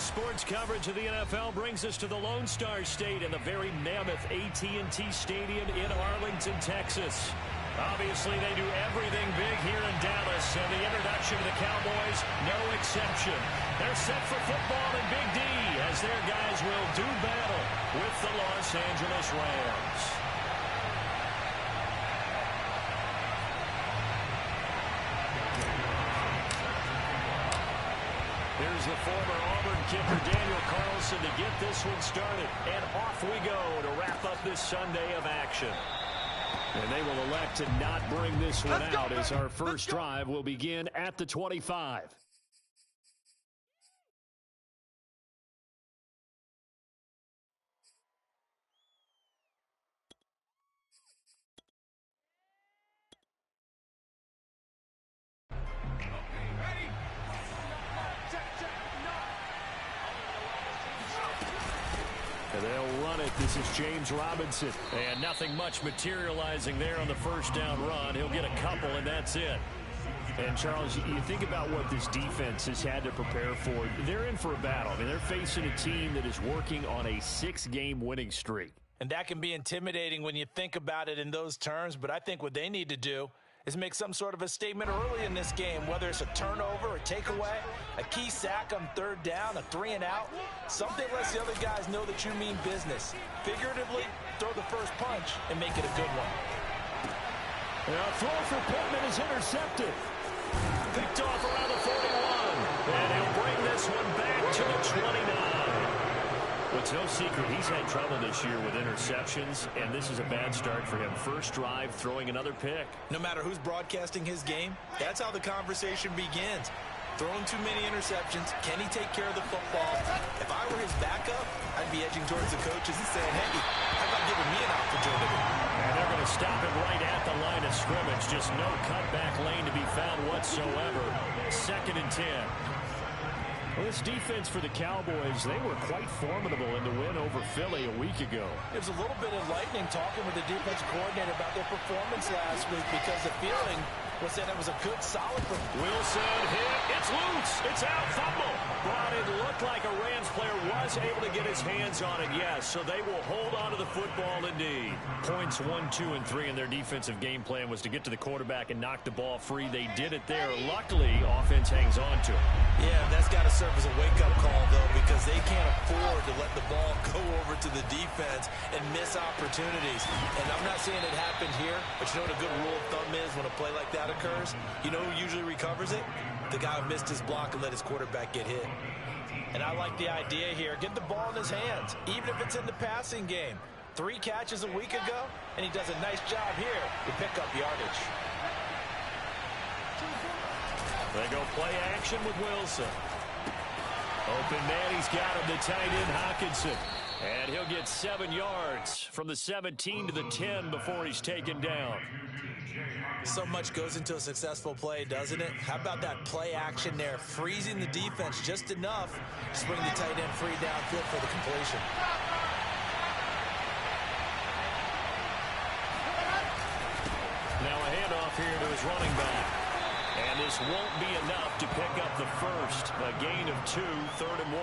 Sports coverage of the NFL brings us to the Lone Star State in the very mammoth AT&T Stadium in Arlington, Texas. Obviously, they do everything big here in Dallas, and the introduction to the Cowboys, no exception. They're set for football in Big D as their guys will do battle with the Los Angeles Rams. Here's the former Auburn kicker Daniel Carlson to get this one started. And off we go to wrap up this Sunday of action. And they will elect to not bring this one out as our first drive will begin at the 25. They'll run it. This is James Robinson. And nothing much materializing there on the first down run. He'll get a couple, and that's it. And, Charles, you think about what this defense has had to prepare for. They're in for a battle. I mean, they're facing a team that is working on a 6-game winning streak. And that can be intimidating when you think about it in those terms. But I think what they need to do is make some sort of a statement early in this game, whether it's a turnover, a takeaway, a key sack on third down, a 3-and-out. Something lets the other guys know that you mean business. Figuratively, throw the first punch and make it a good one. A throw for Pittman is intercepted. Picked off around the 41. And he'll bring this one back to the 29. Well, it's no secret he's had trouble this year with interceptions, and this is a bad start for him. First drive, throwing another pick. No matter who's broadcasting his game, that's how the conversation begins. Throwing too many interceptions. Can he take care of the football? If I were his backup, I'd be edging towards the coaches and saying, hey, how about giving me an opportunity? And they're going to stop him right at the line of scrimmage. Just no cutback lane to be found whatsoever. 2nd and 10. Well, this defense for the Cowboys, they were quite formidable in the win over Philly a week ago. There's a little bit of lightning talking with the defensive coordinator about their performance last week because the feeling was that it was a good, solid performance. Wilson hit. It's loose. It's out. Fumble. But it looked like a Rams player was able to get his hands on it, yes. So they will hold on to the football indeed. Points 1, 2, and 3 in their defensive game plan was to get to the quarterback and knock the ball free. They did it there. Luckily, offense hangs on to it. Yeah, that's got to serve as a wake-up call, though, because they can't afford to let the ball go over to the defense and miss opportunities. And I'm not saying it happened here, but you know what a good rule of thumb is when a play like that occurs? You know who usually recovers it? The guy who missed his block and let his quarterback get hit. And I like the idea here. Get the ball in his hands, even if it's in the passing game. 3 catches a week ago, and he does a nice job here to pick up yardage. They go play action with Wilson. Open man, he's got him, the tight end Hockenson. And he'll get 7 yards from the 17 to the 10 before he's taken down. So much goes into a successful play, doesn't it? How about that play action there, freezing the defense just enough to bring the tight end free downfield for the completion. Now a handoff here to his running back. And this won't be enough to pick up the first. A gain of 2, 3rd and 1.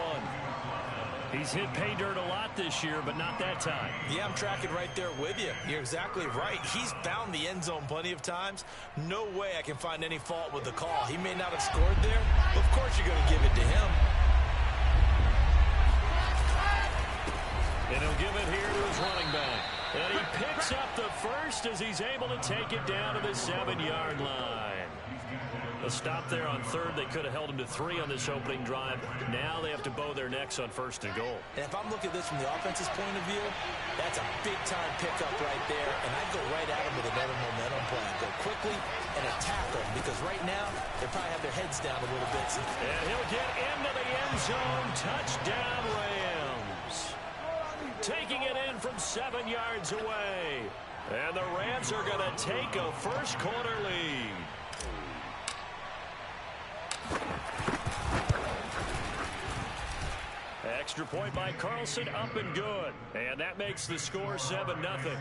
He's hit pay dirt a lot this year, but not that time. Yeah, I'm tracking right there with you. You're exactly right. He's found the end zone plenty of times. No way I can find any fault with the call. He may not have scored there, but of course you're going to give it to him. And he'll give it here to his running back. And he picks up the first as he's able to take it down to the 7-yard line. A stop there on 3rd. They could have held him to 3 on this opening drive. Now they have to bow their necks on 1st and goal. And if I'm looking at this from the offense's point of view, that's a big-time pickup right there. And I'd go right at him with another momentum play. Go quickly and attack them because right now they probably have their heads down a little bit. And he'll get into the end zone. Touchdown, Rams. Taking it in from 7 yards away. And the Rams are going to take a first-quarter lead. Extra point by Carlson, up and good. And that makes the score 7-0.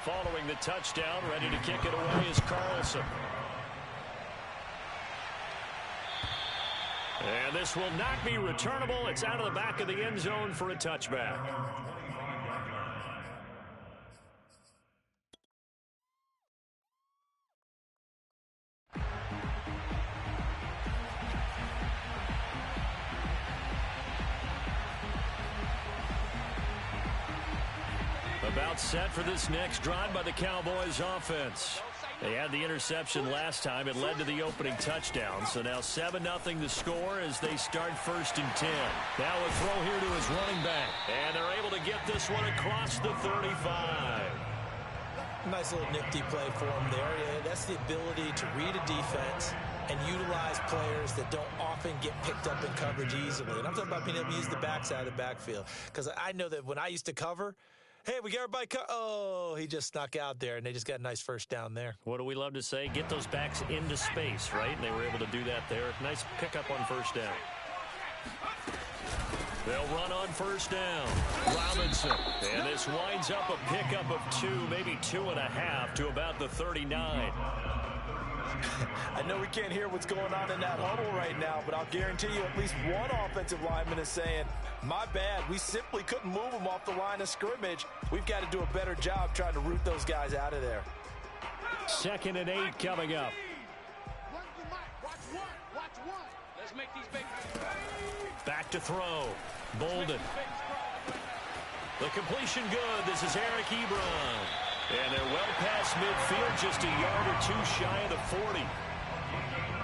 Following the touchdown, ready to kick it away is Carlson. And this will not be returnable. It's out of the back of the end zone for a touchback. About set for this next drive by the Cowboys offense. They had the interception last time. It led to the opening touchdown. So now 7-0 the score as they start 1st and 10. Now a throw here to his running back. And they're able to get this one across the 35. Nice little nifty play for him there. Yeah, that's the ability to read a defense and utilize players that don't often get picked up in coverage easily. And I'm talking about being able to use the backside of the backfield. Because I know that when I used to cover, hey, we got everybody. Oh, he just snuck out there, and they just got a nice first down there. What do we love to say? Get those backs into space, right? And they were able to do that there. Nice pickup on 1st down. They'll run on 1st down. Robinson. And this winds up a pickup of 2, maybe 2.5 to about the 39. I know we can't hear what's going on in that huddle right now, but I'll guarantee you at least one offensive lineman is saying, my bad, we simply couldn't move them off the line of scrimmage. We've got to do a better job trying to root those guys out of there. 2nd and 8 coming up. Back to throw. Bolden. The completion good. This is Eric Ebron. And they're well past midfield, just a yard or 2 shy of the 40.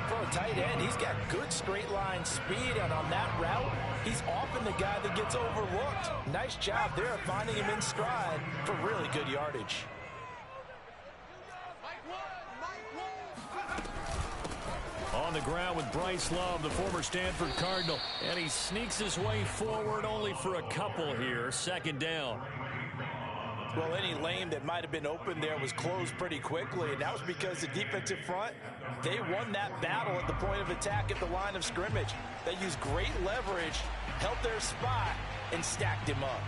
For a tight end, he's got good straight line speed, and on that route, he's often the guy that gets overlooked. Nice job there finding him in stride for really good yardage. On the ground with Bryce Love, the former Stanford Cardinal. And he sneaks his way forward only for a couple here. 2nd down. Well, any lane that might have been open there was closed pretty quickly, and that was because the defensive front, they won that battle at the point of attack at the line of scrimmage. They used great leverage, held their spot, and stacked him up.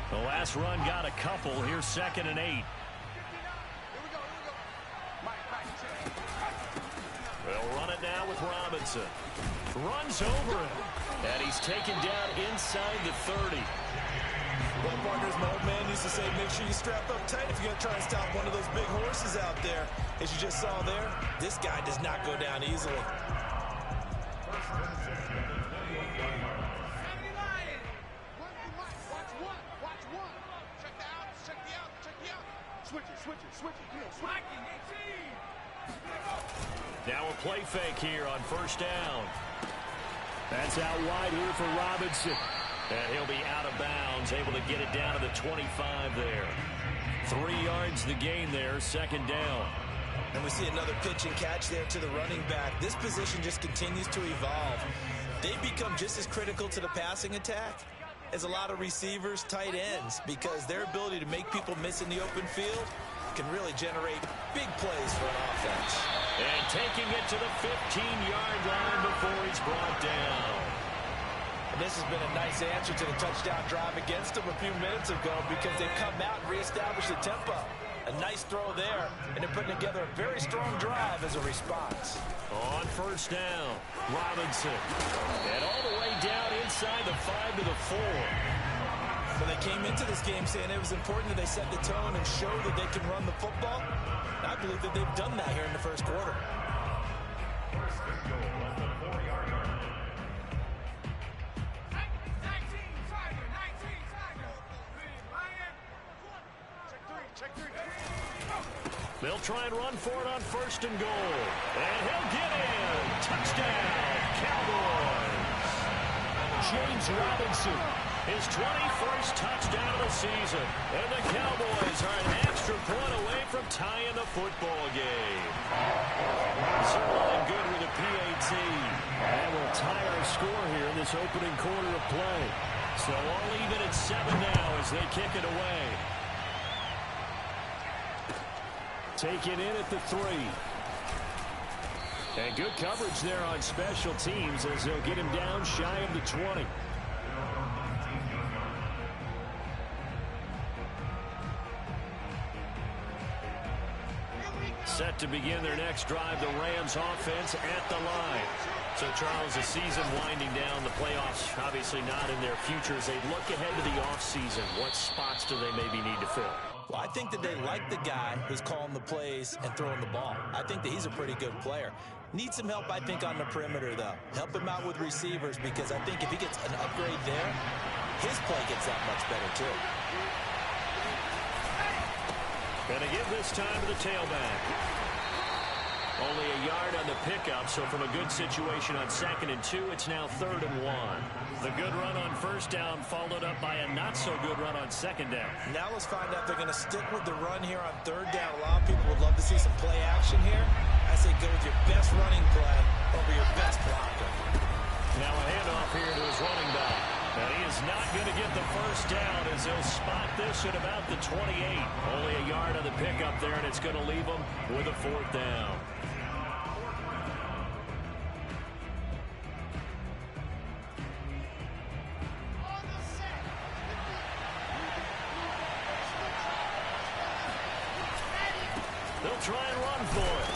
The last run got a couple. Here's 2nd and 8. They'll run it now with Robinson. Runs over him. And he's taken down inside the 30. Well, partners, my old man used to say, make sure you strap up tight if you're going to try and stop one of those big horses out there. As you just saw there, this guy does not go down easily. Now a play fake here on 1st down. That's out wide here for Robinson. And he'll be out of bounds, able to get it down to the 25 there. 3 yards the gain there, 2nd down. And we see another pitch and catch there to the running back. This position just continues to evolve. They become just as critical to the passing attack as a lot of receivers, tight ends, because their ability to make people miss in the open field can really generate big plays for an offense. And taking it to the 15-yard line before he's brought down. And this has been a nice answer to the touchdown drive against them a few minutes ago because they've come out and reestablished the tempo. A nice throw there, and they're putting together a very strong drive as a response. On 1st down, Robinson. And all the way down inside the 5 to the 4. Well, they came into this game saying it was important that they set the tone and show that they can run the football. And I believe that they've done that here in the 1st quarter. They'll try and run for it on 1st and goal. And he'll get in. Touchdown, Cowboys. James Robinson, his 21st touchdown of the season. And the Cowboys are an extra point away from tying the football game. Sirloin good with a PAT. And we'll tie our score here in this opening quarter of play. So all even at 7 now as they kick it away. Taken in at the 3. And good coverage there on special teams as they'll get him down shy of the 20. Set to begin their next drive, the Rams offense at the line. So, Charles, the season winding down, the playoffs obviously not in their future. As they look ahead to the offseason, what spots do they maybe need to fill? Well, I think that they like the guy who's calling the plays and throwing the ball. I think that he's a pretty good player. Needs some help, I think, on the perimeter, though. Help him out with receivers, because I think if he gets an upgrade there, his play gets that much better, too. Going to give this time to the tailback. Only a yard on the pickup, so from a good situation on 2nd and 2, it's now 3rd and 1. The good run on 1st down followed up by a not-so-good run on 2nd down. Now let's find out if they're going to stick with the run here on 3rd down. A lot of people would love to see some play action here. I say go with your best running play over your best blocker. Now a handoff here to his running back. And he is not going to get the 1st down as he'll spot this at about the 28. Only a yard on the pickup there, and it's going to leave him with a 4th down. They'll try and run for it.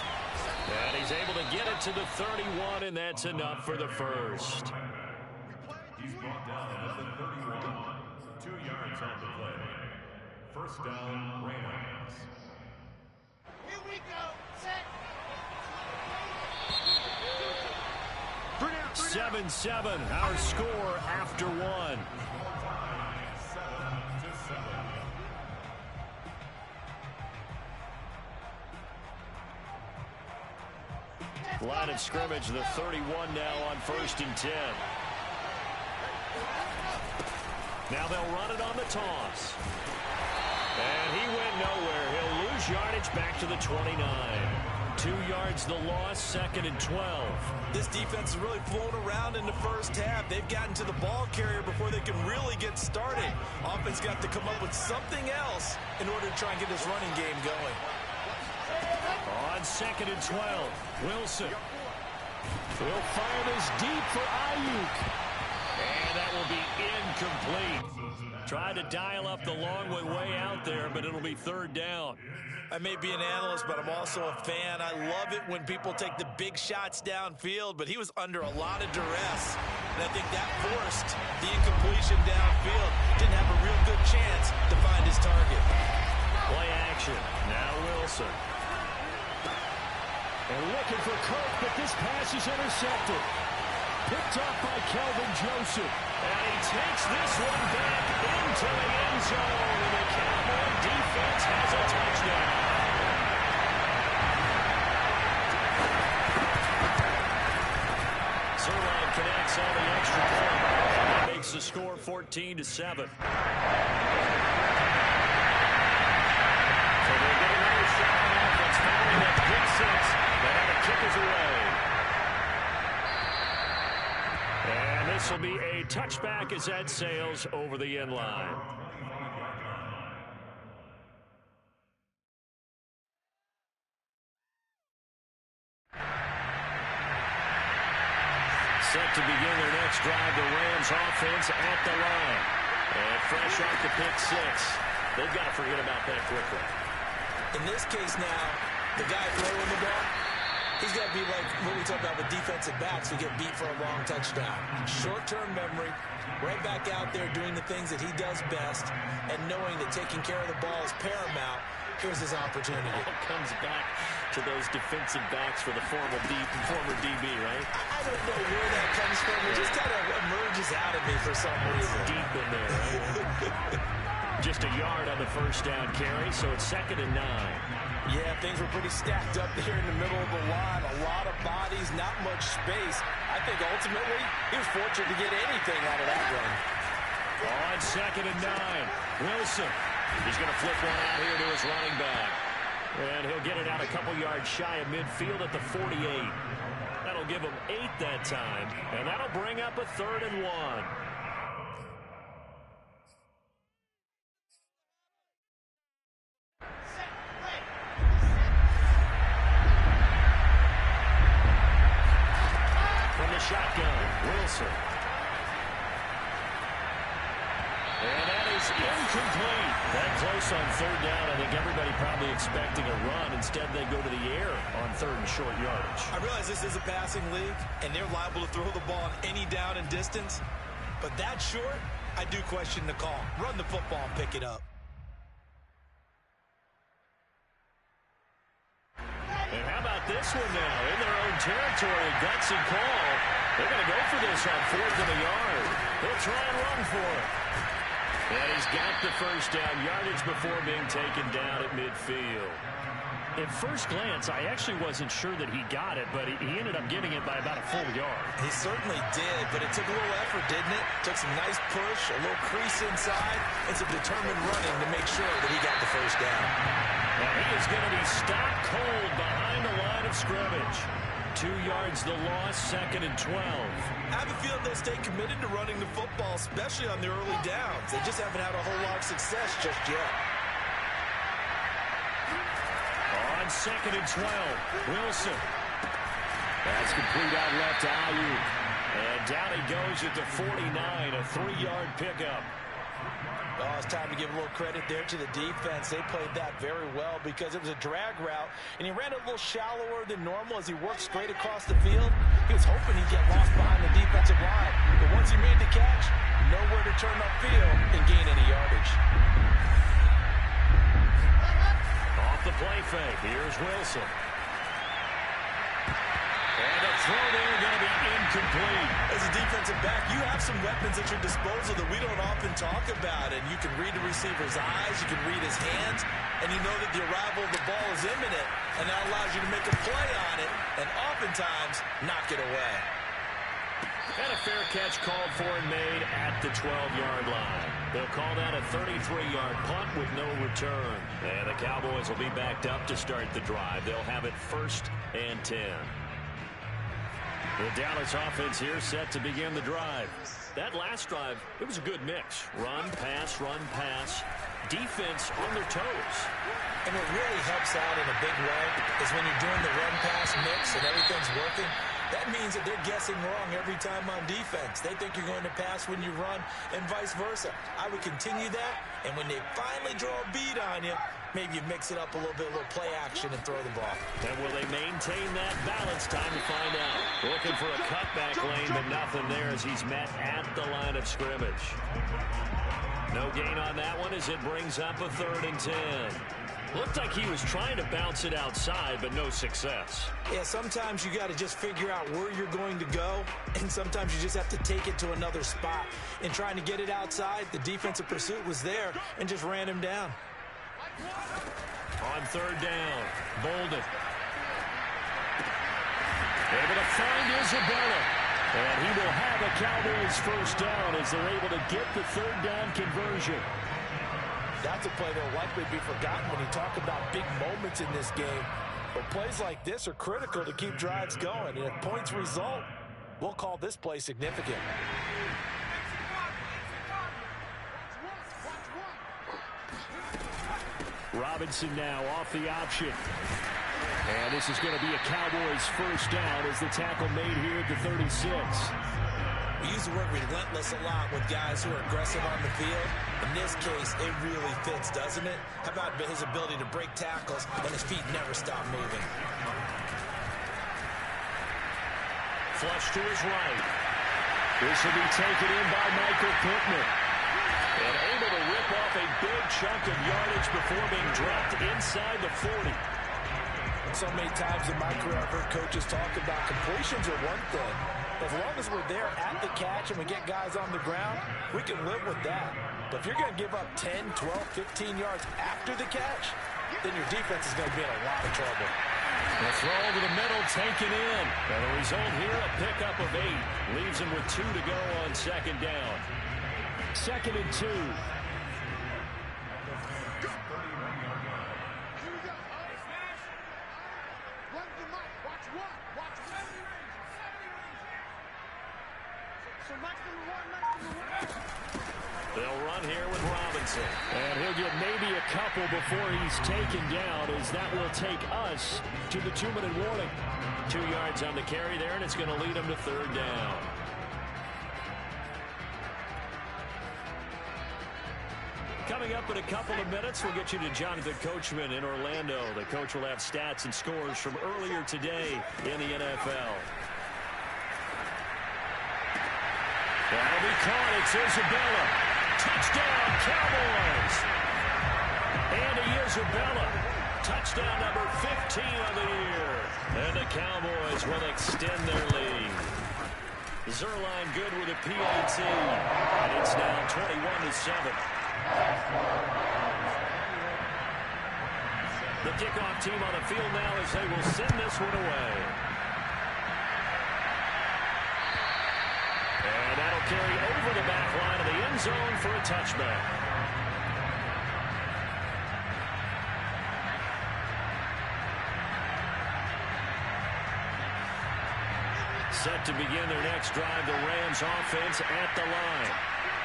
And he's able to get it to the 31, and that's enough for the 1st. He's brought down at the 31. 2 yards on the play. 1st down, Rams. Here we go. Set. 7-7, our score after 1. 7-7. Line of scrimmage, the 31 now on 1st and 10. Now they'll run it on the toss. And he went nowhere. He'll lose yardage back to the 29. 2 yards the loss, 2nd and 12. This defense has really flown around in the 1st half. They've gotten to the ball carrier before they can really get started. Offense got to come up with something else in order to try and get this running game going. On 2nd and 12, Wilson will fire this deep for Ayuk. And that will be incomplete. Tried to dial up the long way out there, but it'll be 3rd down. I may be an analyst, but I'm also a fan. I love it when people take the big shots downfield, but he was under a lot of duress. And I think that forced the incompletion downfield. Didn't have a real good chance to find his target. Play action. Now Wilson. And looking for Kirk, but this pass is intercepted. Picked off by Kelvin Joseph. And he takes this one back into the end zone. And the Cowboy defense has a touchdown. Zerline connects on the extra point. Makes the score 14-7. So they'll get another shot on offense following that pick 6. They have a kickers away. And this will be a touchback as that sails over the end line. Set to begin their next drive, the Rams offense at the line. And fresh off the pick 6. They've got to forget about that quickly. In this case now, the guy throwing the ball, he's got to be like what we talk about with defensive backs who get beat for a long touchdown. Short-term memory, right back out there doing the things that he does best, and knowing that taking care of the ball is paramount. Here's his opportunity. It comes back to those defensive backs for the former DB, right? I don't know where that comes from. It just kind of emerges out of me for some reason. Deep in there, right? Just a yard on the 1st down carry, so it's 2nd and 9. Yeah, things were pretty stacked up there in the middle of the line. A lot of bodies, not much space. I think ultimately he was fortunate to get anything out of that run. On 2nd and 9, Wilson. He's going to flip one out here to his running back. And he'll get it out a couple yards shy of midfield at the 48. That'll give him 8 that time. And that'll bring up a 3rd and 1. From the shotgun, Wilson. And that is is incomplete. That close on third down. I think everybody probably expecting a run. Instead, they go to the air on third and short yardage. I realize this is a passing league, and they're liable to throw the ball on any down and distance. But that short, I do question the call. Run the football and pick it up. And how about this one now? In their own territory, a gutsy call. They're going to go for this on fourth and a yard. They'll try and run for it. And he's got the first down, yardage before being taken down at midfield. At first glance, I actually wasn't sure that he got it, but he ended up getting it by about a full yard. He certainly did, but it took a little effort, didn't it? Took some nice push, a little crease inside, and some determined running to make sure that he got the first down. And he is going to be stopped cold behind the line of scrimmage. 2 yards the loss, second and 12. I have a feeling they'll stay committed to running the football, especially on the early downs. They just haven't had a whole lot of success just yet. On second and 12, Wilson. That's complete out left to Ayuk. And down he goes at the 49, a 3-yard pickup. Oh, it's time to give a little credit there to the defense. They played that very well because it was a drag route, and he ran a little shallower than normal as he worked straight across the field. He was hoping he'd get lost behind the defensive line, but once he made the catch, nowhere to turn upfield and gain any yardage. Off the play fake, here's Wilson. And the throw there going to be incomplete. As a defensive back, you have some weapons at your disposal that we don't often talk about. And you can read the receiver's eyes, you can read his hands, and you know that the arrival of the ball is imminent. And that allows you to make a play on it and oftentimes knock it away. And a fair catch called for and made at the 12-yard line. They'll call that a 33-yard punt with no return. And the Cowboys will be backed up to start the drive. They'll have it 1st and 10. The Dallas offense here set to begin the drive. That last drive, it was a good mix. Run, pass, defense on their toes. And what really helps out in a big way is when you're doing the run-pass mix and everything's working, that means that they're guessing wrong every time on defense. They think you're going to pass when you run and vice versa. I would continue that, and when they finally draw a bead on you, maybe you mix it up a little bit, a little play action, and throw the ball. And will they maintain that balance? Time to find out. Looking for a cutback lane, but nothing there as he's met at the line of scrimmage. No gain on that one as it brings up a 3rd and 10. Looked like he was trying to bounce it outside, but no success. Yeah, sometimes you got to just figure out where you're going to go, and sometimes you just have to take it to another spot. In trying to get it outside, the defensive pursuit was there and just ran him down. On 3rd down, Bolden. Able to find Isabella. And he will have a Cowboys first down as they're able to get the 3rd down conversion. That's a play that will likely be forgotten when you talk about big moments in this game. But plays like this are critical to keep drives going. And if points result, we'll call this play significant. Robinson now off the option. And this is going to be a Cowboys first down as the tackle made here at the 36. We use the word relentless a lot with guys who are aggressive on the field. In this case, it really fits, doesn't it? How about his ability to break tackles and his feet never stop moving? Flush to his right. This will be taken in by Michael Pittman. And able to rip off a big chunk of yardage before being dropped inside the 40. So many times in my career, I've heard coaches talk about completions are one thing. As long as we're there at the catch and we get guys on the ground, we can live with that. But if you're going to give up 10, 12, 15 yards after the catch, then your defense is going to be in a lot of trouble. The throw over the middle taken in. And the result here, a pickup of 8. Leaves him with 2 to go on 2nd down. 2nd and 2. They'll run here with Robinson. And he'll get maybe a couple before he's taken down, as that will take us to the 2-minute warning. 2 yards on the carry there, and it's going to lead him to 3rd down. coming up in a couple of minutes. We'll get you to Jonathan Coachman in Orlando. The coach will have stats and scores from earlier today in the NFL. That'll be caught. It's Isabella. Touchdown, Cowboys. Andy Isabella. Touchdown number 15 of the year. And the Cowboys will extend their lead. Zerline good with a PAT. And it's now 21-7. The kickoff team on the field now as they will send this one away. And that'll carry over the back line of the end zone for a touchback. Set to begin their next drive, the Rams offense at the line.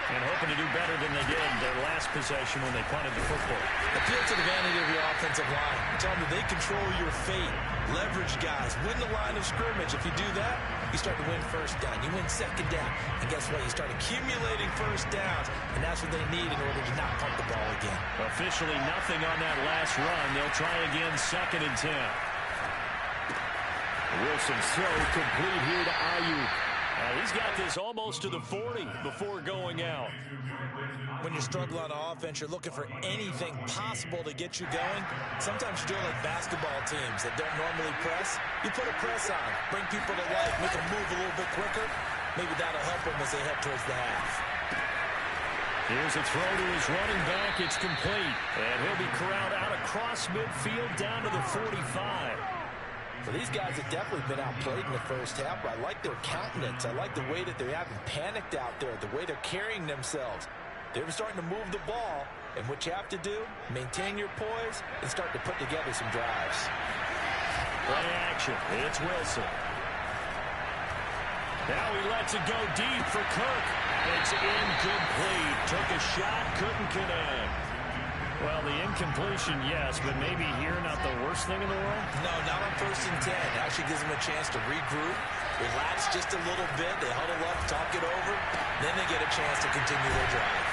And hoping to do better than they did their last possession when they punted the football. Appeal to the vanity of your offensive line. Tell them that they control your fate. Leverage guys. Win the line of scrimmage. If you do that, you start to win first down. You win second down. And guess what? You start accumulating first downs. And that's what they need in order to not punt the ball again. Officially nothing on that last run. They'll try again 2nd and 10. Wilson's throw complete here to Ayuk. He's got this almost to the 40 before going out. When you struggle on offense, you're looking for anything possible to get you going. Sometimes you're doing like basketball teams that don't normally press. You put a press on, bring people to life, make them move a little bit quicker. Maybe that'll help them as they head towards the half. Here's a throw to his running back. It's complete. And he'll be corralled out across midfield down to the 45. Well, these guys have definitely been outplayed in the first half, but I like their countenance. I like the way that they haven't panicked out there, the way they're carrying themselves. They're starting to move the ball, and what you have to do, maintain your poise and start to put together some drives. Play action. It's Wilson. Now he lets it go deep for Kirk. It's incomplete. Took a shot, couldn't connect. Well, the incompletion, yes, but maybe here not the worst thing in the world? No, not on 1st and 10. It actually gives them a chance to regroup, relax just a little bit. They huddle up, talk it over. Then they get a chance to continue their drive.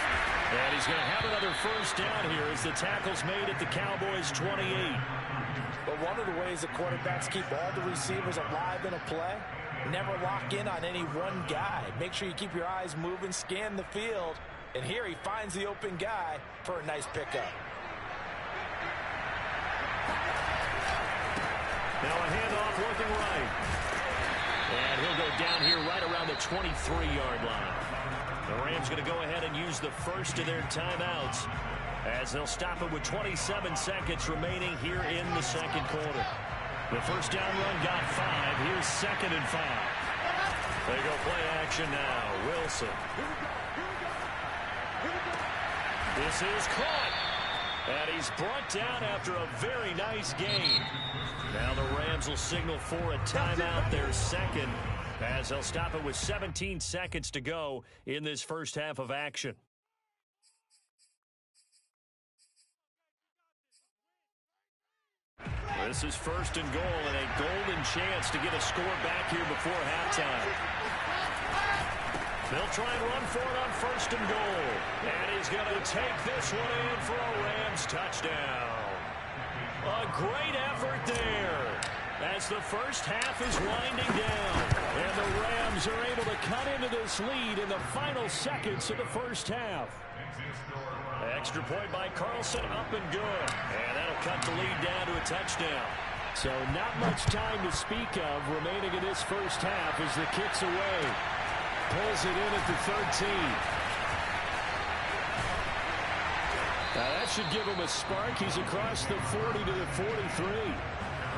And he's going to have another first down here as the tackle's made at the Cowboys' 28. But one of the ways the quarterbacks keep all the receivers alive in a play, never lock in on any one guy. Make sure you keep your eyes moving, scan the field. And here he finds the open guy for a nice pickup. Now a handoff looking right. And he'll go down here right around the 23-yard line. The Rams going to go ahead and use the first of their timeouts as they'll stop it with 27 seconds remaining here in the second quarter. The first down run got 5. Here's 2nd and 5. They go play action now. Wilson. This is caught. And he's brought down after a very nice gain. Now the Rams will signal for a timeout, their second, as they'll stop it with 17 seconds to go in this first half of action. This is 1st and goal and a golden chance to get a score back here before halftime. They'll try and run for it on 1st and goal. And he's going to take this one in for a Rams touchdown. A great effort there as the first half is winding down. And the Rams are able to cut into this lead in the final seconds of the first half. Extra point by Carlson, up and good. And that'll cut the lead down to a touchdown. So not much time to speak of remaining in this first half as the kick's away. Pulls it in at the 13. Now that should give him a spark. He's across the 40 to the 43.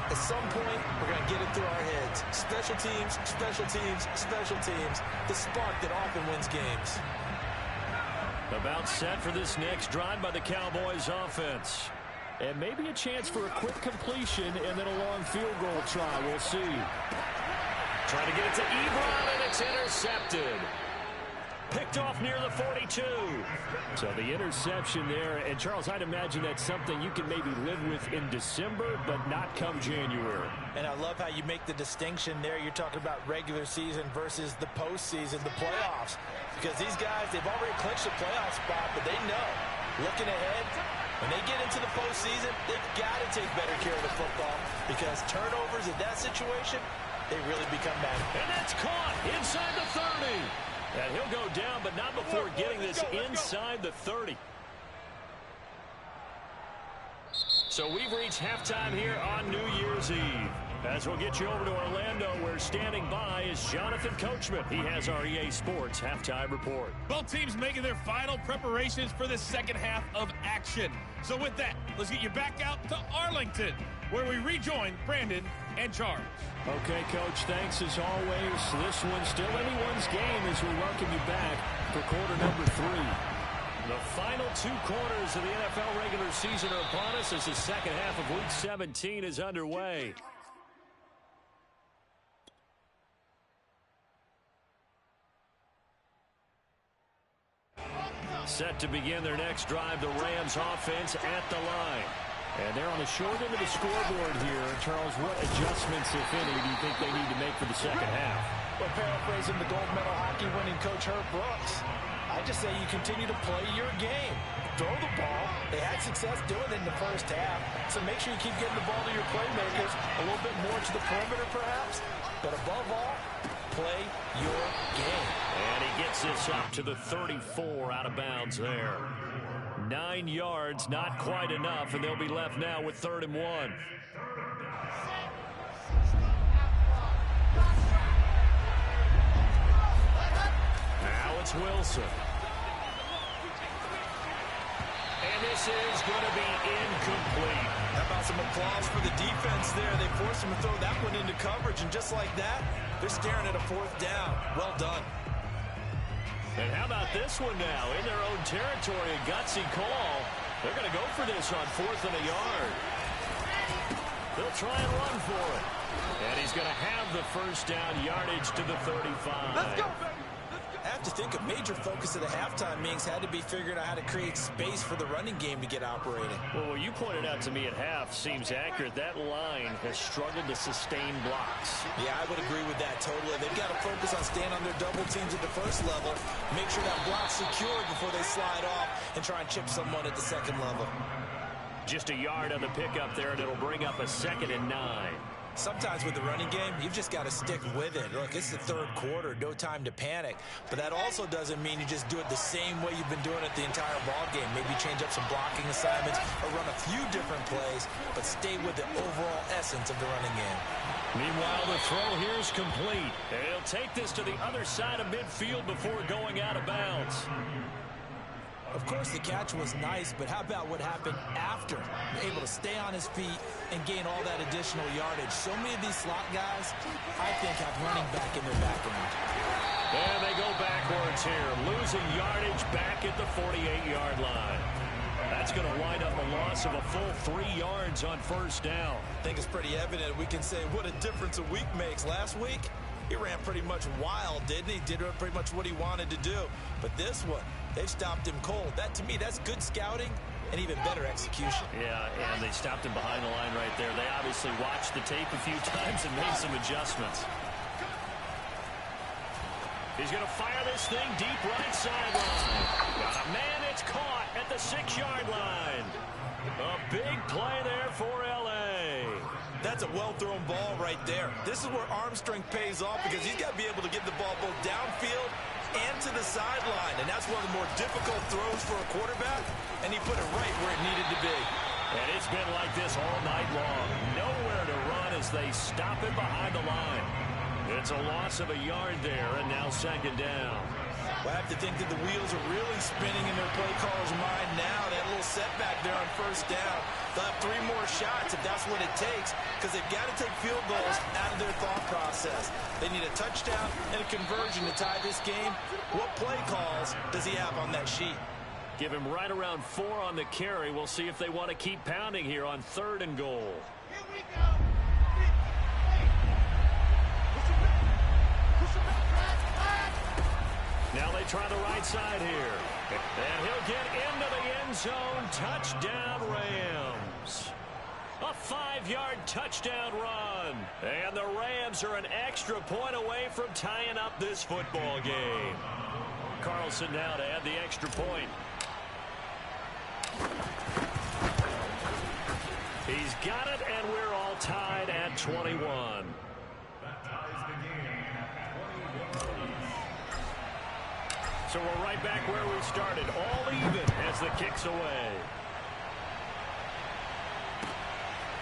At some point, we're going to get it through our heads. Special teams, special teams, special teams. The spark that often wins games. About set for this next drive by the Cowboys offense. And maybe a chance for a quick completion and then a long field goal try. We'll see. Trying to get it to Ebron, and it's intercepted. Picked off near the 42. So the interception there. And, Charles, I'd imagine that's something you can maybe live with in December, but not come January. And I love how you make the distinction there. You're talking about regular season versus the postseason, the playoffs. Because these guys, they've already clinched a playoff spot, but they know looking ahead, when they get into the postseason, they've got to take better care of the football because turnovers in that situation, they really become bad. And that's caught inside the 30. And he'll go down, but not before getting this inside the 30. So we've reached halftime here on New Year's Eve. As we'll get you over to Orlando, where standing by is Jonathan Coachman. He has our EA Sports halftime report. Both teams making their final preparations for the second half of action. So with that, let's get you back out to Arlington, where we rejoin Brandon and Charles. Okay, Coach, thanks as always. This one's still anyone's game as we welcome you back for quarter number 3. The final 2 quarters of the NFL regular season are upon us as the second half of Week 17 is underway. Set to begin their next drive, the Rams offense at the line. And they're on the short end of the scoreboard here. Charles, what adjustments, if any, do you think they need to make for the second half? Well, paraphrasing the gold medal hockey winning coach Herb Brooks, I just say you continue to play your game. Throw the ball. They had success doing it in the first half, so make sure you keep getting the ball to your playmakers, a little bit more to the perimeter perhaps, but above all, play your game. And he gets this up to the 34 out of bounds there. 9 yards, not quite enough, and they'll be left now with 3rd and 1. Now it's Wilson. And this is going to be incomplete. How about some applause for the defense there? They forced him to throw that one into coverage, and just like that, they're staring at a 4th down. Well done. And how about this one now? In their own territory, a gutsy call. They're going to go for this on 4th and a yard. They'll try and run for it. And he's going to have the first down yardage to the 35. Let's go, baby. I have to think a major focus of the halftime meetings had to be figuring out how to create space for the running game to get operating. Well, what you pointed out to me at half seems accurate. That line has struggled to sustain blocks. Yeah, I would agree with that totally. They've got to focus on staying on their double teams at the first level, make sure that block's secured before they slide off and try and chip someone at the second level. Just a yard on the pickup there, and it'll bring up a 2nd and 9. Sometimes with the running game, you've just got to stick with it. Look, it's the 3rd quarter, no time to panic. But that also doesn't mean you just do it the same way you've been doing it the entire ball game. Maybe change up some blocking assignments or run a few different plays, but stay with the overall essence of the running game. Meanwhile, the throw here is complete. And he'll take this to the other side of midfield before going out of bounds. Of course, the catch was nice, but how about what happened after? Able to stay on his feet and gain all that additional yardage. So many of these slot guys, I think, have running back in their background. And they go backwards here, losing yardage back at the 48-yard line. That's going to wind up a loss of a full 3 yards on 1st down. I think it's pretty evident. We can say what a difference a week makes. Last week, he ran pretty much wild, didn't he? Did pretty much what he wanted to do. But this one, they've stopped him cold. That, to me, that's good scouting and even better execution. Yeah, and they stopped him behind the line right there. They obviously watched the tape a few times and made some adjustments. He's going to fire this thing deep right sideline. Got a man, it's caught at the 6-yard line. A big play there for L.A. That's a well-thrown ball right there. This is where arm strength pays off because he's got to be able to get the ball both downfield and to the sideline. And that's one of the more difficult throws for a quarterback. And he put it right where it needed to be. And it's been like this all night long. Nowhere to run as they stop it behind the line. It's a loss of a yard there, and now 2nd down. Well, I have to think that the wheels are really spinning in their play caller's mind now. That little setback there on 1st down. They'll have 3 more shots if that's what it takes, because they've got to take field goals out of their thought process. They need a touchdown and a conversion to tie this game. What play calls does he have on that sheet? Give him right around 4 on the carry. We'll see if they want to keep pounding here on 3rd and goal. Here we go. Now they try the right side here. And he'll get into the end zone. Touchdown, Rams. A 5-yard touchdown run. And the Rams are an extra point away from tying up this football game. Carlson now to add the extra point. He's got it, and we're all tied at 21. That ties the game at 21. So we're right back where we started, all even as the kick's away.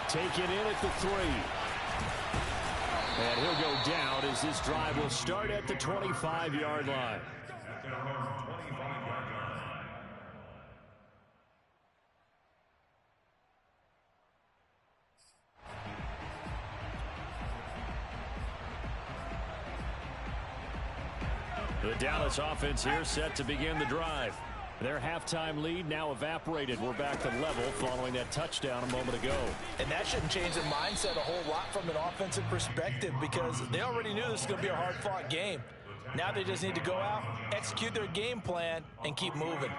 Take it in at the 3. And he'll go down as this drive will start at the 25-yard line. At their own 25-yard line. The Dallas offense here set to begin the drive. Their halftime lead now evaporated. We're back to level following that touchdown a moment ago. And that shouldn't change their mindset a whole lot from an offensive perspective because they already knew this was going to be a hard-fought game. Now they just need to go out, execute their game plan, and keep moving.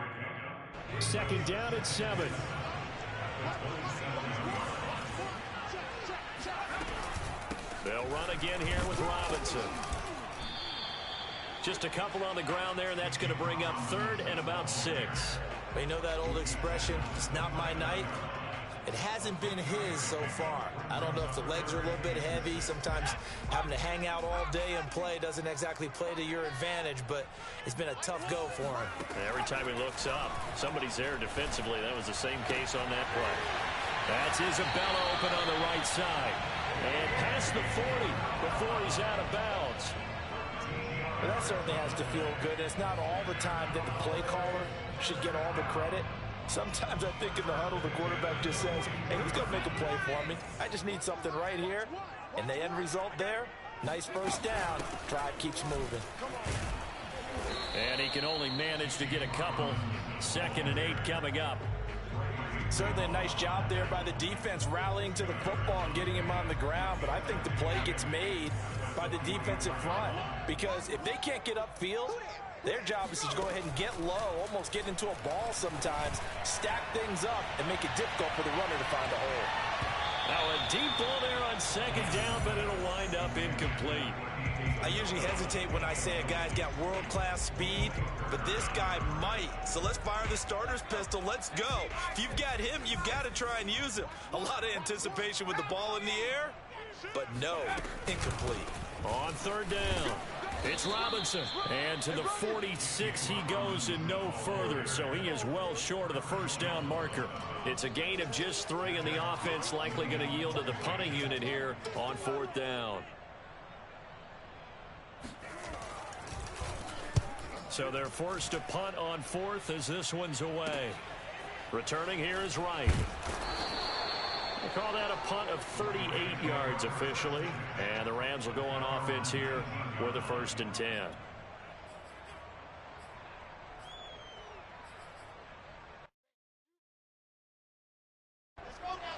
Second down at 7. They'll run again here with Robinson. Just a couple on the ground there, and that's going to bring up 3rd and about 6. But you know that old expression, it's not my night? It hasn't been his so far. I don't know if the legs are a little bit heavy. Sometimes having to hang out all day and play doesn't exactly play to your advantage, but it's been a tough go for him. Every time he looks up, somebody's there defensively. That was the same case on that play. That's Isabella open on the right side. And past the 40 before he's out of bounds. Well, that certainly has to feel good. It's not all the time that the play caller should get all the credit. Sometimes I think in the huddle, the quarterback just says, hey, who's going to make a play for me? I just need something right here. And the end result there, nice first down. Drive keeps moving. And he can only manage to get a couple. 2nd and 8 coming up. Certainly a nice job there by the defense rallying to the football and getting him on the ground. But I think the play gets made by the defensive front because if they can't get upfield, their job is to go ahead and get low, almost get into a ball sometimes, stack things up, and make it difficult for the runner to find a hole. Now a deep ball there on 2nd down, but it'll wind up incomplete. I usually hesitate when I say a guy's got world-class speed, but this guy might. So let's fire the starter's pistol. Let's go. If you've got him, you've got to try and use him. A lot of anticipation with the ball in the air, but no, incomplete. On 3rd down, it's Robinson. And to the 46 he goes and no further, so he is well short of the first down marker. It's a gain of just 3, and the offense likely going to yield to the punting unit here on 4th down. So they're forced to punt on 4th as this one's away. Returning here is Wright. They call that a punt of 38 yards officially. And the Rams will go on offense here with a 1st and 10.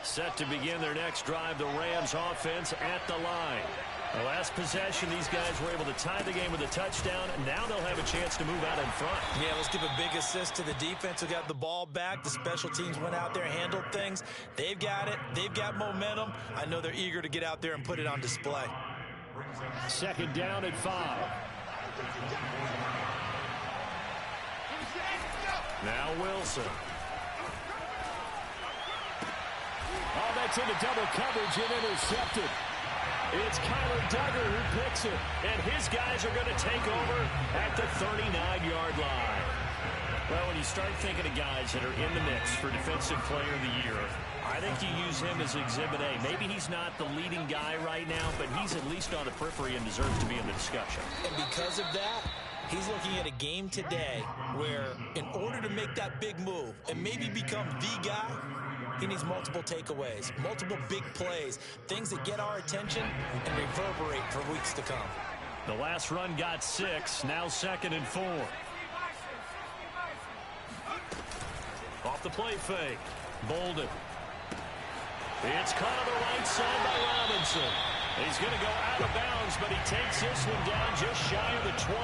Set to begin their next drive, the Rams offense at the line. The last possession, these guys were able to tie the game with a touchdown. Now they'll have a chance to move out in front. Yeah, let's give a big assist to the defense who got the ball back. The special teams went out there, handled things. They've got it. They've got momentum. I know they're eager to get out there and put it on display. 2nd down at 5. Now Wilson. Oh, that's into double coverage and intercepted. It's Kyler Duggar who picks it, and his guys are going to take over at the 39-yard line. Well, when you start thinking of guys that are in the mix for Defensive Player of the Year, I think you use him as Exhibit A. Maybe he's not the leading guy right now, but he's at least on the periphery and deserves to be in the discussion. And because of that, he's looking at a game today where in order to make that big move and maybe become the guy, he needs multiple takeaways, multiple big plays, things that get our attention and reverberate for weeks to come. The last run got 6, now 2nd and 4. Off the play fake, Bolden. It's caught on the right side by Robinson. He's going to go out of bounds, but he takes this one down just shy of the 20.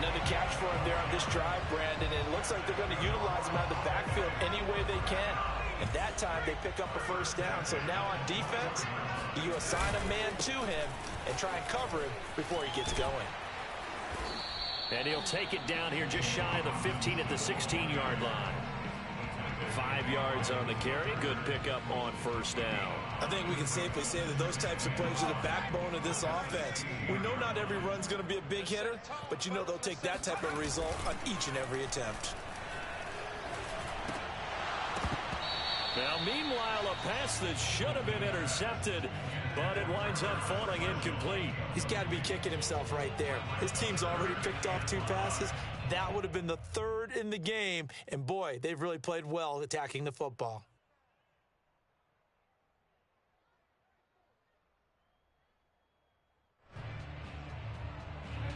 Another catch for him there on this drive, Brandon, and it looks like they're going to utilize him out of the backfield any way they can. And that time they pick up a first down. So now on defense, do you assign a man to him and try and cover him before he gets going? And he'll take it down here just shy of the 15 at the 16-yard line. 5 yards on the carry. Good pickup on first down. I think we can safely say that those types of plays are the backbone of this offense. We know not every run's going to be a big hitter, but you know they'll take that type of result on each and every attempt. Now, meanwhile, a pass that should have been intercepted, but it winds up falling incomplete. He's got to be kicking himself right there. His team's already picked off 2 passes. That would have been the 3rd in the game, and boy, they've really played well attacking the football.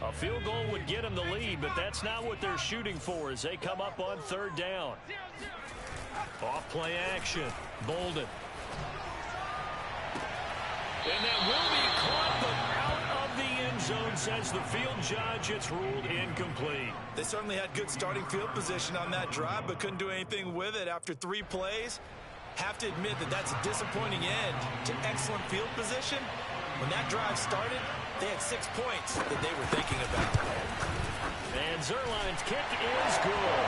A field goal would get them the lead, but that's not what they're shooting for as they come up on 3rd down. Off play action. Bolden. And that will be caught, but out of the end zone, says the field judge. It's ruled incomplete. They certainly had good starting field position on that drive, but couldn't do anything with it after 3 plays. Have to admit that that's a disappointing end to excellent field position. When that drive started, they had 6 points that they were thinking about. And Zerline's kick is good.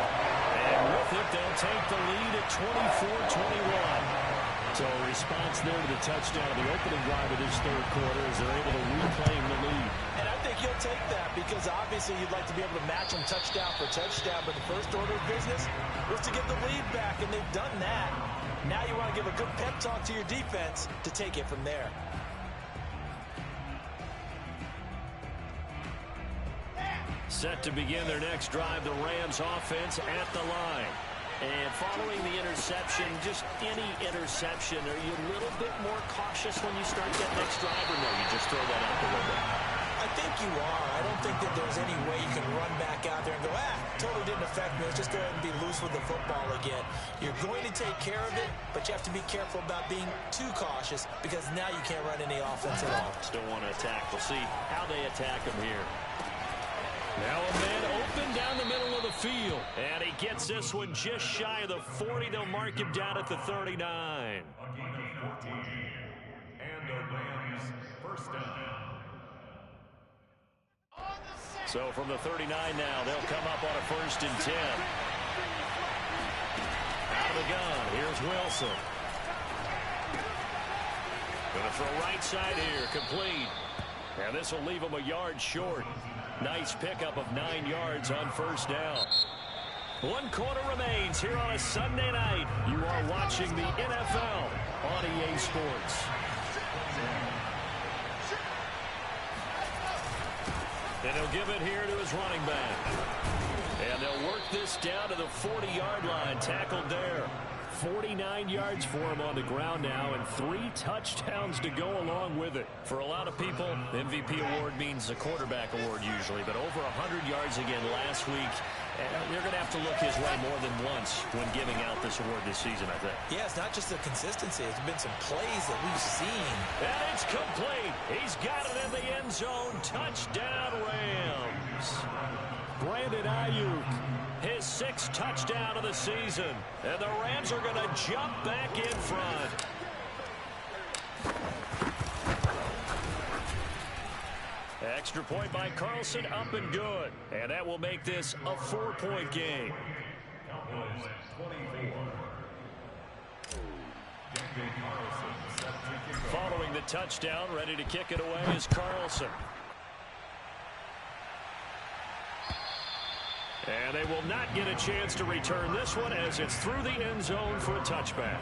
And with it, they'll take the lead at 24-21. So a response there to the touchdown of the opening drive of this 3rd quarter as they're able to reclaim the lead. And I think you'll take that because obviously you'd like to be able to match them touchdown for touchdown, but the first order of business was to get the lead back, and they've done that. Now you want to give a good pep talk to your defense to take it from there. Set to begin their next drive, the Rams offense at the line. And following the interception, just any interception, are you a little bit more cautious when you start that next drive, or no, you just throw that out the window? I think you are. I don't think that there's any way you can run back out there and go, totally didn't affect me. Let's just go ahead and be loose with the football again. You're going to take care of it, but you have to be careful about being too cautious because now you can't run any offense at all. Still want to attack. We'll see how they attack him here. Now a man open down the middle of the field. And he gets this one just shy of the 40. They'll mark him down at the 39. A gain of 14. And the Rams first down. So from the 39 now, they'll come up on a 1st and 10. Out of the gun, here's Wilson. Going to throw right side here, complete. And this will leave him a yard short. Nice pickup of 9 yards on 1st down. 1 quarter remains here on a Sunday night. You are watching the NFL on EA Sports. And he'll give it here to his running back. And they'll work this down to the 40-yard line. Tackled there. 49 yards for him on the ground now, and 3 touchdowns to go along with it. For a lot of people, the MVP award means the quarterback award usually, but over 100 yards again last week. They're going to have to look his way more than once when giving out this award this season, I think. Yeah, it's not just the consistency. It's been some plays that we've seen. And it's complete. He's got it in the end zone. Touchdown, Rams. Brandon Ayuk, his 6th touchdown of the season. And the Rams are going to jump back in front. Extra point by Carlson, up and good. And that will make this a 4-point game. Cowboys 24. Following the touchdown, ready to kick it away is Carlson. And they will not get a chance to return this one as it's through the end zone for a touchback.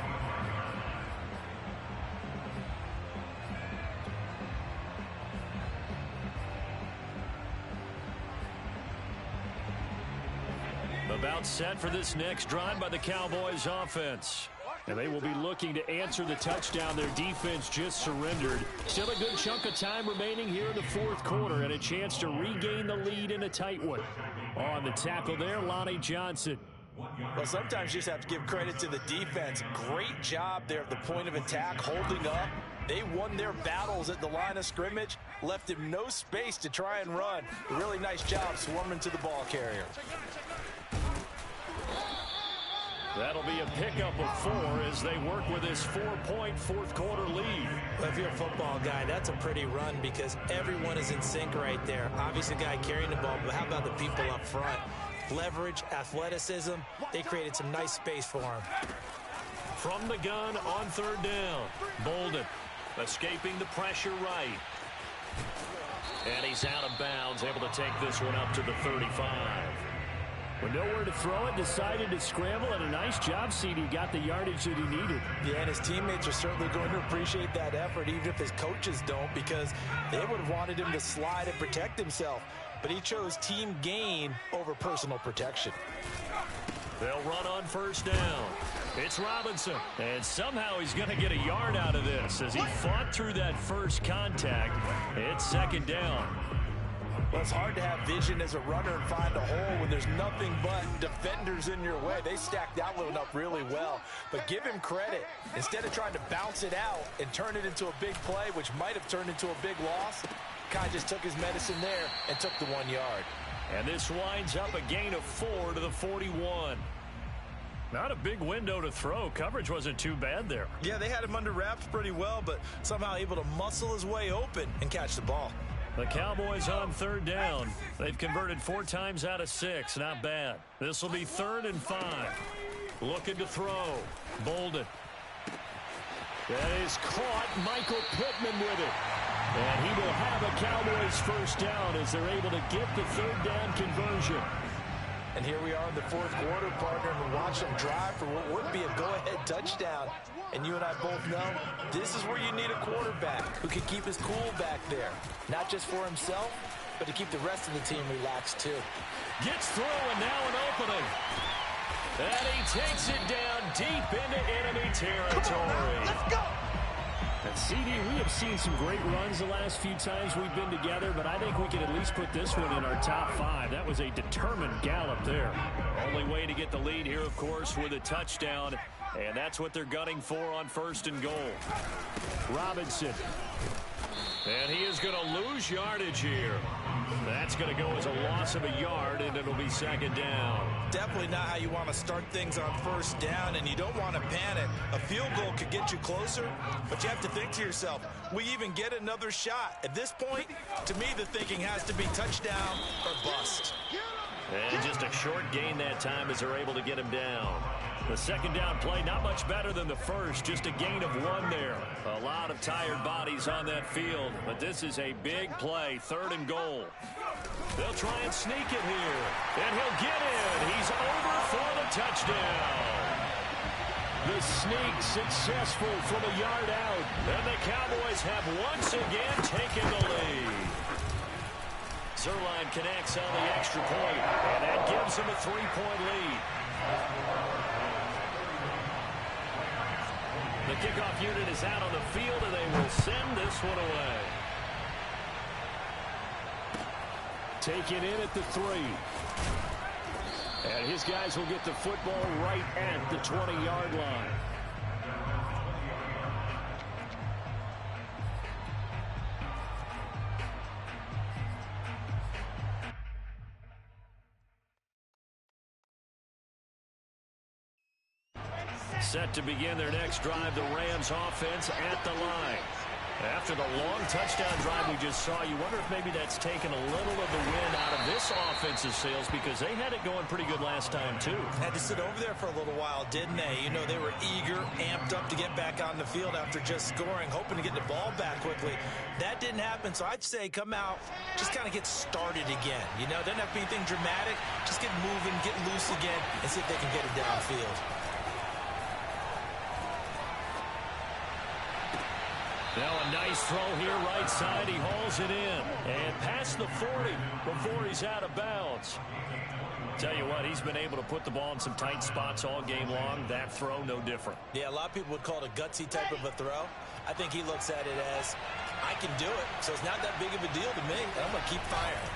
About set for this next drive by the Cowboys offense. And they will be looking to answer the touchdown their defense just surrendered. Still a good chunk of time remaining here in the 4th quarter and a chance to regain the lead in a tight one. On the tackle there, Lonnie Johnson. Well, sometimes you just have to give credit to the defense. Great job there at the point of attack, holding up. They won their battles at the line of scrimmage, left him no space to try and run. A really nice job swarming to the ball carrier. That'll be a pickup of 4 as they work with this 4-point 4th quarter lead. Well, if you're a football guy, that's a pretty run because everyone is in sync right there. Obviously, the guy carrying the ball, but how about the people up front? leverage, athleticism. They created some nice space for him. From the gun on third down. Bolden escaping the pressure right. And he's out of bounds, able to take this one up to the 35. With nowhere to throw it, decided to scramble, and a nice job, CD. Got the yardage that he needed. Yeah, and his teammates are certainly going to appreciate that effort, even if his coaches don't, because they would have wanted him to slide and protect himself. But he chose team gain over personal protection. They'll run on first down. It's Robinson, and somehow he's going to get a yard out of this as he fought through that first contact. It's second down. Well, it's hard to have vision as a runner and find a hole when there's nothing but defenders in your way. They stacked that one up really well. But give him credit. Instead of trying to bounce it out and turn it into a big play, which might have turned into a big loss, Kai just took his medicine there and took the 1 yard. And this winds up a gain of 4 to the 41. Not a big window to throw. Coverage wasn't too bad there. Yeah, they had him under wraps pretty well, but somehow able to muscle his way open and catch the ball. The Cowboys on third down. They've converted 4 times out of 6. Not bad. This will be 3rd and 5. Looking to throw. Bolden. That is caught. Michael Pittman with it. And he will have a Cowboys first down as they're able to get the 3rd down conversion. And here we are in the 4th quarter, partner, and watch them drive for what would be a go-ahead touchdown. And you and I both know this is where you need a quarterback who can keep his cool back there. Not just for himself, but to keep the rest of the team relaxed too. Gets through, and now an opening. And he takes it down deep into enemy territory. Let's go! And CD, we have seen some great runs the last few times we've been together, but I think we can at least put this one in our top 5. That was a determined gallop there. Only way to get the lead here, of course, with a touchdown, and that's what they're gunning for on 1st and goal. Robinson. And he is going to lose yardage here. That's going to go as a loss of a yard, and it'll be 2nd down. Definitely not how you want to start things on 1st down, and you don't want to panic. A field goal could get you closer, but you have to think to yourself, we even get another shot. At this point, to me, the thinking has to be touchdown or bust. And just a short gain that time as they're able to get him down. The 2nd down play, not much better than the first, just a gain of 1 there. A lot of tired bodies on that field, but this is a big play, 3rd and goal. They'll try and sneak it here, and he'll get in. He's over for the touchdown. The sneak successful from a yard out, and the Cowboys have once again taken the lead. Zerline connects on the extra point, and that gives him a 3-point lead. The kickoff unit is out on the field, and they will send this one away. Taken in at the 3. And his guys will get the football right at the 20-yard line. Set to begin their next drive, the Rams offense at the line. After the long touchdown drive we just saw, you wonder if maybe that's taken a little of the wind out of this offensive sails, because they had it going pretty good last time too. Had to sit over there for a little while, didn't they? You know, they were eager, amped up to get back on the field after just scoring, hoping to get the ball back quickly. That didn't happen, so I'd say come out, just kind of get started again. You know, doesn't have to be anything dramatic. Just get moving, get loose again, and see if they can get it downfield. Now a nice throw here right side. He hauls it in. And past the 40 before he's out of bounds. Tell you what, he's been able to put the ball in some tight spots all game long. That throw, no different. Yeah, a lot of people would call it a gutsy type of a throw. I think he looks at it as, I can do it, so it's not that big of a deal to me. I'm going to keep firing.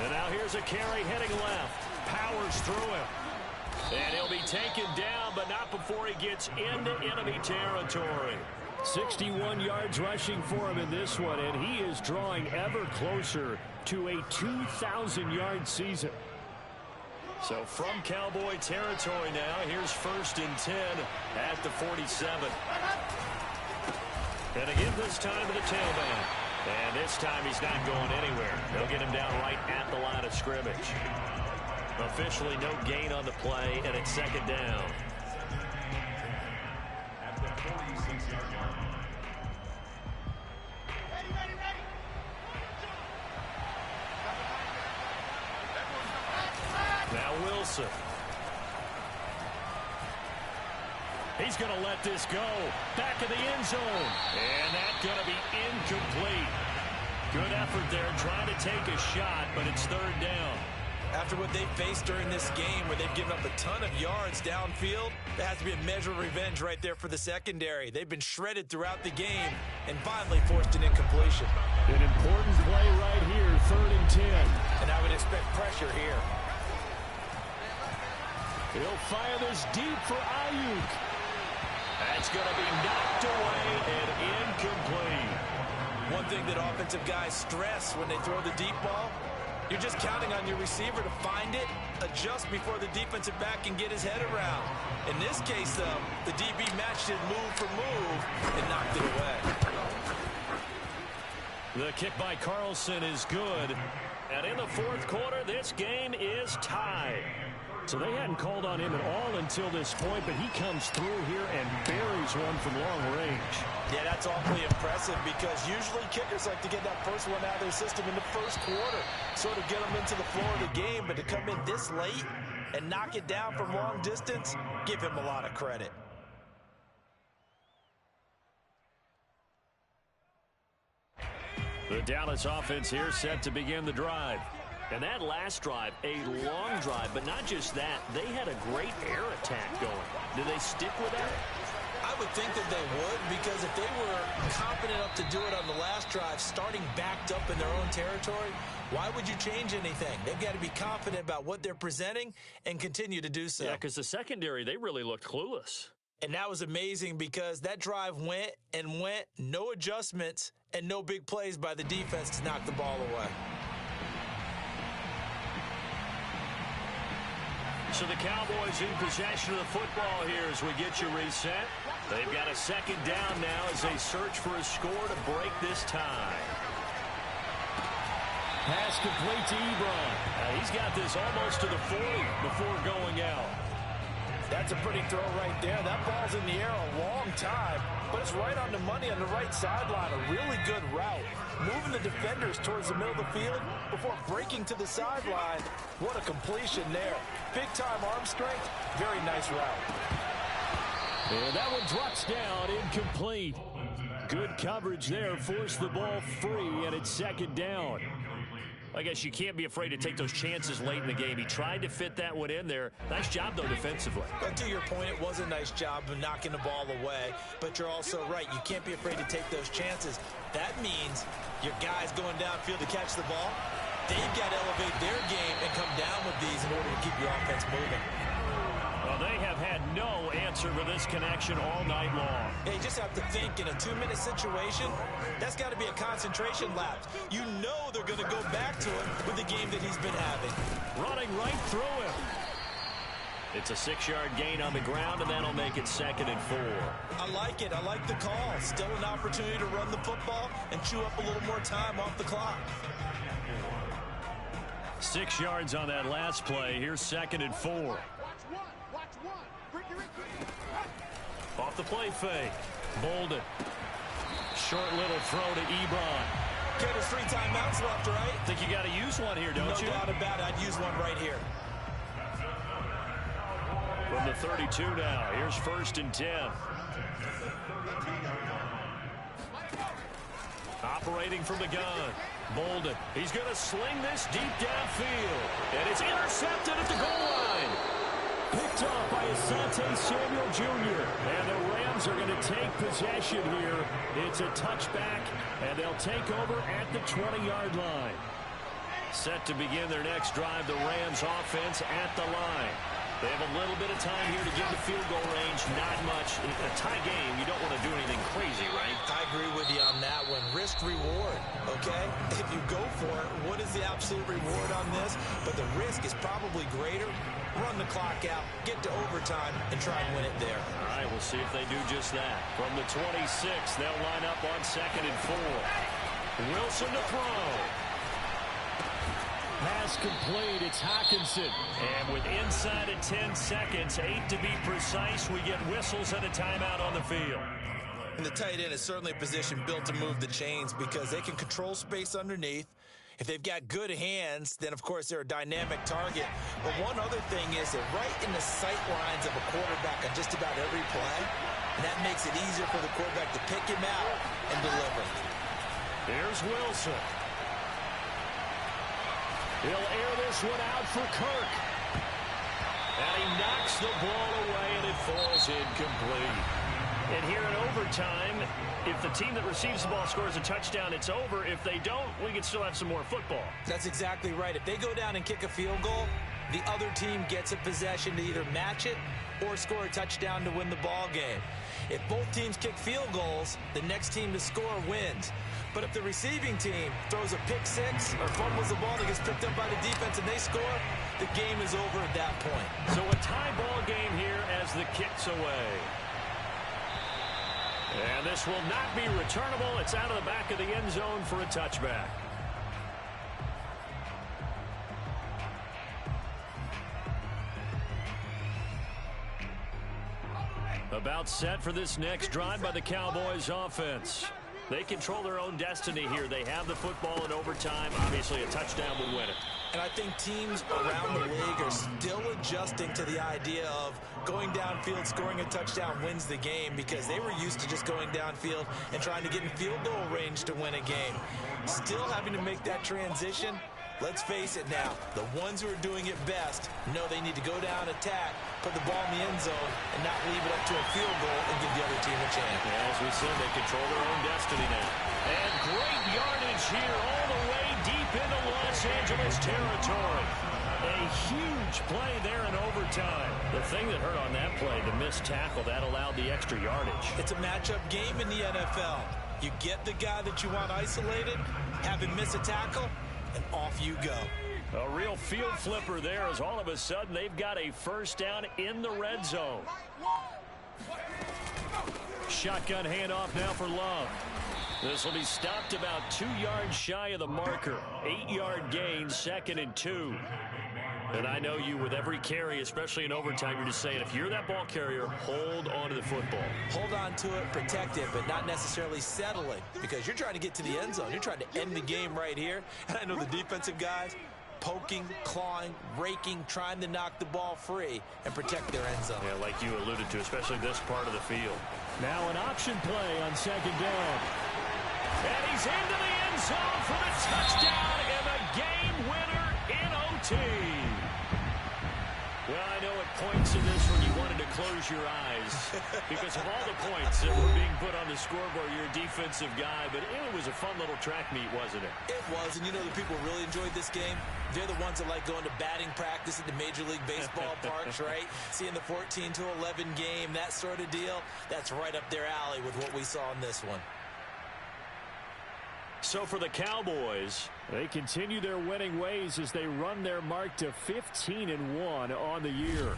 And now here's a carry heading left. Powers through him. And he'll be taken down, but not before he gets into enemy territory. 61 yards rushing for him in this one, and he is drawing ever closer to a 2,000-yard season. So from Cowboy territory now, here's 1st and 10 at the 47. And again this time to the tailback. And this time he's not going anywhere. They'll get him down right at the line of scrimmage. Officially no gain on the play, and it's second down. At the 46-yard line. Now Wilson. He's going to let this go. Back of the end zone. And that's going to be incomplete. Good effort there trying to take a shot, but it's third down. After what they faced during this game where they've given up a ton of yards downfield, there has to be a measure of revenge right there for the secondary. They've been shredded throughout the game and finally forced an incompletion. An important play right here, 3rd and 10. And I would expect pressure here. He'll fire this deep for Ayuk. That's going to be knocked away and incomplete. One thing that offensive guys stress when they throw the deep ball, you're just counting on your receiver to find it, adjust before the defensive back can get his head around. In this case, though, the DB matched it move for move and knocked it away. The kick by Carlson is good. And in the 4th quarter, this game is tied. So they hadn't called on him at all until this point, but he comes through here and buries one from long range. Yeah, that's awfully impressive because usually kickers like to get that first one out of their system in the 1st quarter, sort of get them into the flow of the game, but to come in this late and knock it down from long distance, give him a lot of credit. The Dallas offense here set to begin the drive. And that last drive, a long drive, but not just that. They had a great air attack going. Do they stick with that? I would think that they would, because if they were confident enough to do it on the last drive, starting backed up in their own territory, why would you change anything? They've got to be confident about what they're presenting and continue to do so. Yeah, because the secondary, they really looked clueless. And that was amazing because that drive went and went, no adjustments, and no big plays by the defense to knock the ball away. So the Cowboys in possession of the football here as we get you reset. They've got a second down now as they search for a score to break this tie. Pass complete to Ebron. He's got this almost to the 40 before going out. That's a pretty throw right there. That ball's in the air a long time, but it's right on the money on the right sideline. A really good route. Moving the defenders towards the middle of the field before breaking to the sideline. What a completion there. Big-time arm strength. Very nice route. And that one drops down, incomplete. Good coverage there, forced the ball free, and it's second down. I guess you can't be afraid to take those chances late in the game. He tried to fit that one in there. Nice job, though, defensively. But to your point, it was a nice job of knocking the ball away. But you're also right. You can't be afraid to take those chances. That means your guys going downfield to catch the ball, they've got to elevate their game and come down with these in order to keep your offense moving. Well, they have had no answer for this connection all night long. Yeah, you just have to think in a 2-minute situation, that's got to be a concentration lapse. You know they're going to go back to it with the game that he's been having. Running right through him. It's a 6-yard gain on the ground, and that'll make it 2nd and 4. I like it. I like the call. Still an opportunity to run the football and chew up a little more time off the clock. 6 yards on that last play. Here's 2nd and 4. Off the play fake. Bolden. Short little throw to Ebron. Okay, there's 3 timeouts left, right? Think you got to use one here, don't you? No doubt about it. I'd use one right here. From the 32 now. Here's 1st and 10. Operating from the gun. Bolden. He's going to sling this deep downfield. And it's intercepted at the goal line. Picked off by Asante Samuel Jr. And the Rams are going to take possession here. It's a touchback, and they'll take over at the 20-yard line. Set to begin their next drive, the Rams offense at the line. They have a little bit of time here to get to field goal range. Not much. In a tie game, you don't want to do anything crazy, right? I agree with you on that one. Risk reward, okay? If you go for it, what is the absolute reward on this? But the risk is probably greater. Run the clock out, get to overtime, and try and win it there. All right, we'll see if they do just that. From the 26, they'll line up on 2nd and 4. Wilson to throw. Pass complete. It's Hawkinson. And with inside of 10 seconds, 8 to be precise, we get whistles and a timeout on the field. And the tight end is certainly a position built to move the chains because they can control space underneath. If they've got good hands, then, of course, they're a dynamic target. But one other thing is they're right in the sight lines of a quarterback on just about every play. And that makes it easier for the quarterback to pick him out and deliver. Here's Wilson. He'll air this one out for Kirk. And he knocks the ball away, and it falls incomplete. And here in overtime, if the team that receives the ball scores a touchdown, it's over. If they don't, we can still have some more football. That's exactly right. If they go down and kick a field goal, the other team gets a possession to either match it or score a touchdown to win the ball game. If both teams kick field goals, the next team to score wins. But if the receiving team throws a pick six or fumbles the ball that gets picked up by the defense and they score, the game is over at that point. So a tie ball game here as the kick's away. And this will not be returnable. It's out of the back of the end zone for a touchback. About set for this next drive by the Cowboys offense. They control their own destiny here. They have the football in overtime. Obviously, a touchdown would win it. And I think teams around the league are still adjusting to the idea of going downfield, scoring a touchdown wins the game because they were used to just going downfield and trying to get in field goal range to win a game. Still having to make that transition. Let's face it now, the ones who are doing it best know they need to go down, attack, put the ball in the end zone, and not leave it up to a field goal and give the other team a chance. Yeah, as we said, they control their own destiny now. And great yardage here all the way deep into Los Angeles territory. A huge play there in overtime. The thing that hurt on that play, the missed tackle, that allowed the extra yardage. It's a matchup game in the NFL. You get the guy that you want isolated, have him miss a tackle, and off you go. A real field flipper there as all of a sudden they've got a first down in the red zone. Shotgun handoff now for Love. This will be stopped about 2 yards shy of the marker. 8-yard gain, 2nd and 2. And I know you with every carry, especially in overtime, you're just saying if you're that ball carrier, hold on to the football. Hold on to it, protect it, but not necessarily settling because you're trying to get to the end zone. You're trying to end the game right here. And I know the defensive guys poking, clawing, raking, trying to knock the ball free and protect their end zone. Yeah, like you alluded to, especially this part of the field. Now an option play on 2nd down. And he's into the end zone for the touchdown and the game winner in OT. Well, I know at points in this one you wanted to close your eyes because of all the points that were being put on the scoreboard. You're a defensive guy, but it was a fun little track meet, wasn't it? It was, and you know the people who really enjoyed this game? They're the ones that like going to batting practice at the Major League Baseball parks, right? Seeing the 14-11 game, that sort of deal. That's right up their alley with what we saw in this one. So for the Cowboys, they continue their winning ways as they run their mark to 15-1 on the year.